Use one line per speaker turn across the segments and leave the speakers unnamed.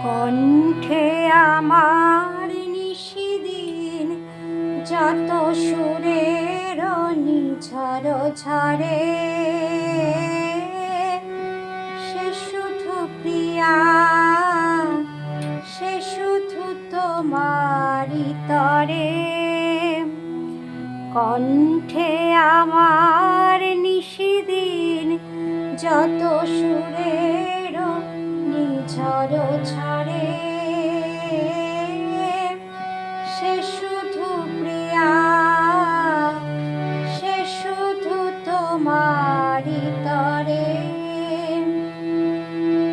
কণ্ঠে আমার নিশিদিন যত সুরের নিঝর ঝরে, সে শুধু প্রিয়া, সে শুধু তোমারই তরে। কণ্ঠে আমার নিশিদিন যত সুরের নিঝর ঝরে, সে শুধু প্রিয়া, সে শুধু তোমারই তরে।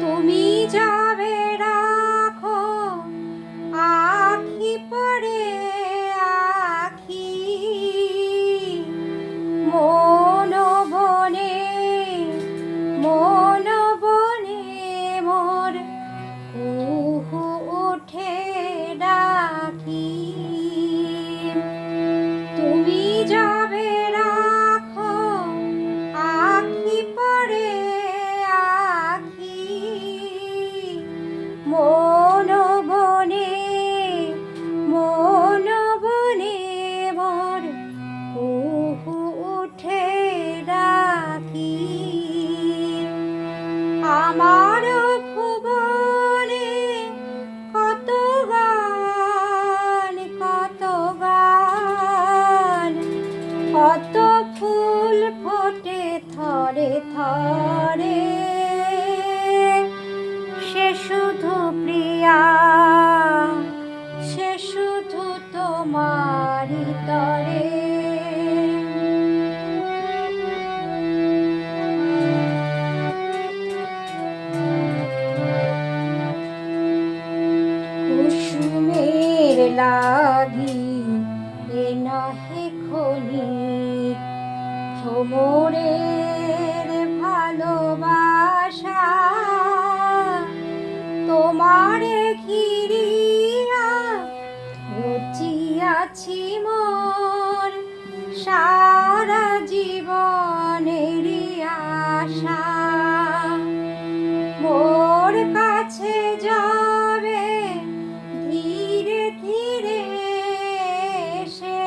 তুমি যাবে রাখো আখি পড়ে আখি, মন বনে মন বনে মোর কুহু উঠে ডাকি। তুমি যাবে রাখো আখি পড়ে আখি, মন বনে মন বনে মোর কুহু উঠে ডাকি। আমার ভুবনে কত গান, কত গান, কত ফুল ফোটে থরে থরে, সে শুধু প্রিয়া, সে শুধু তোমারই তরে। কুসুমের লাগি এ নহে ক্ষণিক, ভ্রমরের ভালোবাসা, তোমারে ঘিরিয়া রচিয়াছি মোর সারা জীবনেরই আশা। মোর কাছে যাবে ধীরে ধীরে এসে,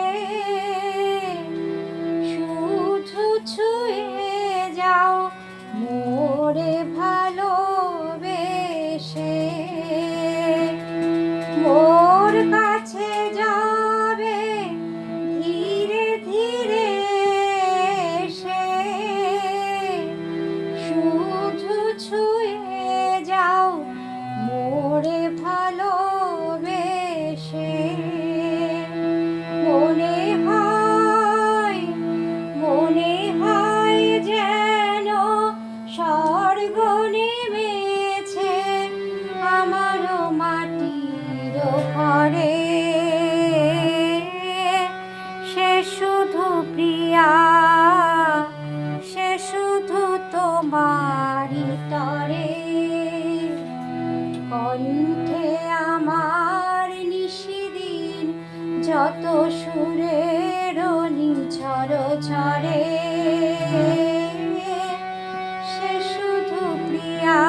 শুধু ছুঁয়ে যাও মোরে ভালোবেসে। মোর কাছে যাবে ধীরে ধীরে এসে, শুধু ছুঁয়ে যাও মোরে ভালোবেসে। মনে হয় যেন স্বর্গ নেমেছে আমারও মাটির ঘরে, সে শুধু প্রিয়া, সে শুধু তোমারই তরে। কণ্ঠে আমার নিশিদিন যত সুরের নিঝর ঝরে, সে শুধু প্রিয়া।